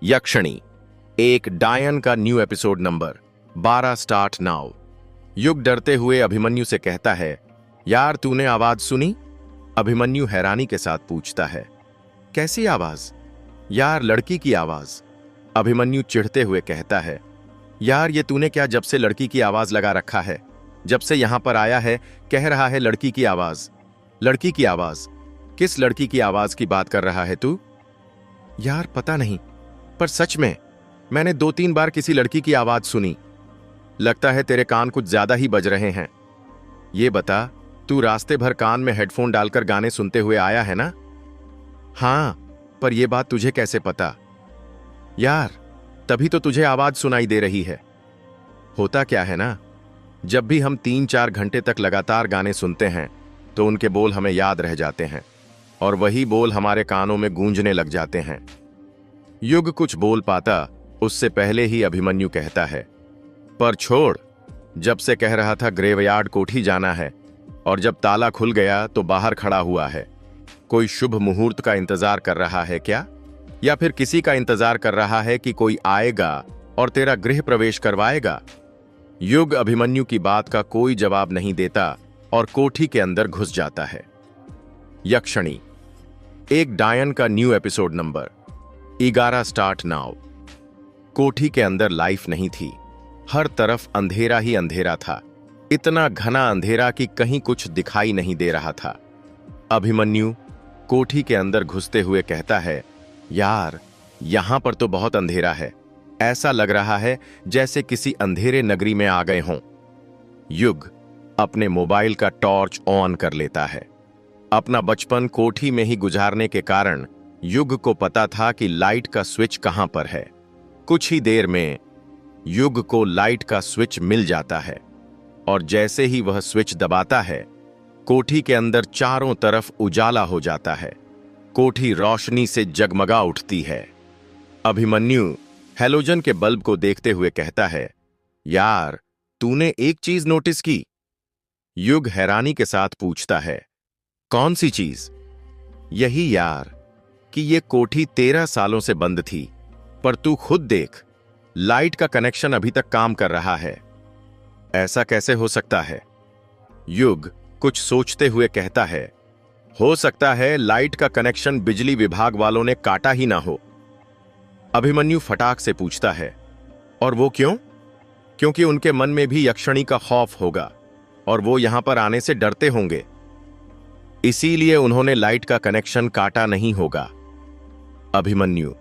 यक्षिणी एक डायन का new episode number 12 start now. युग डरते हुए अभिमन्यु से कहता है, यार तूने आवाज सुनी? अभिमन्यु हैरानी के साथ पूछता है, कैसी आवाज? यार लड़की की आवाज। अभिमन्यु चिढ़ते हुए कहता है, यार ये तूने क्या जब से लड़की की आवाज लगा रखा है? जब से यहां पर आया है कह रहा है लड़की की आवाज। लड़की की आवाज? किस लड़की की आवाज की बात कर रहा है तू? यार पता नहीं, पर सच में मैंने 2-3 बार किसी लड़की की आवाज सुनी। लगता है तेरे कान कुछ ज्यादा ही बज रहे हैं। ये बता, तू रास्ते भर कान में हेडफोन डालकर गाने सुनते हुए आया है ना? हां, पर यह बात तुझे कैसे पता? यार तभी तो तुझे आवाज सुनाई दे रही है। होता क्या है ना, जब भी हम 3-4 घंटे तक लगातार गाने सुनते हैं तो उनके बोल हमें याद रह जाते हैं और वही बोल हमारे कानों में गूंजने लग जाते हैं। युग कुछ बोल पाता उससे पहले ही अभिमन्यु कहता है, पर छोड़, जब से कह रहा था ग्रेवयार्ड कोठी जाना है और जब ताला खुल गया तो बाहर खड़ा हुआ है। कोई शुभ मुहूर्त का इंतजार कर रहा है क्या? या फिर किसी का इंतजार कर रहा है कि कोई आएगा और तेरा गृह प्रवेश करवाएगा? युग अभिमन्यु की बात का कोई जवाब नहीं देता और कोठी के अंदर घुस जाता है। यक्षिणी एक डायन का new episode number 11 start now. कोठी के अंदर लाइफ नहीं थी, हर तरफ अंधेरा ही अंधेरा था। इतना घना अंधेरा कि कहीं कुछ दिखाई नहीं दे रहा था। अभिमन्यु कोठी के अंदर घुसते हुए कहता है, यार यहां पर तो बहुत अंधेरा है। ऐसा लग रहा है जैसे किसी अंधेरे नगरी में आ गए हों। युग अपने मोबाइल का टॉर्च ऑन कर लेता है। अपना बचपन कोठी में ही गुजारने के कारण युग को पता था कि लाइट का स्विच कहां पर है। कुछ ही देर में युग को लाइट का स्विच मिल जाता है और जैसे ही वह स्विच दबाता है, कोठी के अंदर चारों तरफ उजाला हो जाता है। कोठी रोशनी से जगमगा उठती है। अभिमन्यु हैलोजन के बल्ब को देखते हुए कहता है, यार तूने एक चीज नोटिस की? युग हैरानी के साथ पूछता है, कौन सी चीज? यही यार कि ये कोठी 13 सालों से बंद थी, पर तू खुद देख, लाइट का कनेक्शन अभी तक काम कर रहा है। ऐसा कैसे हो सकता है? युग कुछ सोचते हुए कहता है, हो सकता है लाइट का कनेक्शन बिजली विभाग वालों ने काटा ही ना हो। अभिमन्यु फटाक से पूछता है, और वो क्यों? क्योंकि उनके मन में भी यक्षिणी का खौफ होगा और वो यहां पर आने से डरते होंगे, इसीलिए उन्होंने लाइट का कनेक्शन काटा नहीं होगा। अभिमन्यु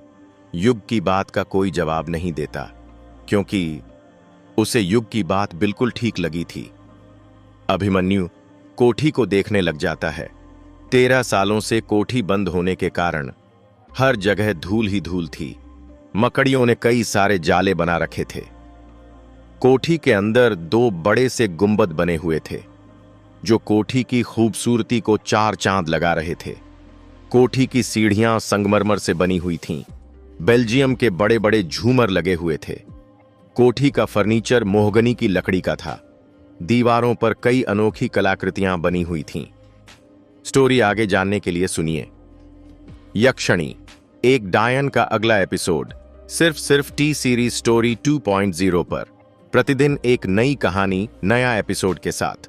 युग की बात का कोई जवाब नहीं देता, क्योंकि उसे युग की बात बिल्कुल ठीक लगी थी। अभिमन्यु कोठी को देखने लग जाता है। 13 सालों से कोठी बंद होने के कारण हर जगह धूल ही धूल थी। मकड़ियों ने कई सारे जाले बना रखे थे। कोठी के अंदर 2 बड़े से गुंबद बने हुए थे जो कोठी की खूबसूरती को 4 चांद लगा रहे थे। कोठी की सीढ़ियां संगमरमर से बनी हुई थीं। बेल्जियम के बड़े बड़े झूमर लगे हुए थे। कोठी का फर्नीचर मोहगनी की लकड़ी का था। दीवारों पर कई अनोखी कलाकृतियां बनी हुई थीं। स्टोरी आगे जानने के लिए सुनिए। यक्षिणी एक डायन का अगला एपिसोड सिर्फ टी सीरीज स्टोरी 2.0 पर। प्रतिदिन एक नई कहानी, नया एपिसोड के साथ।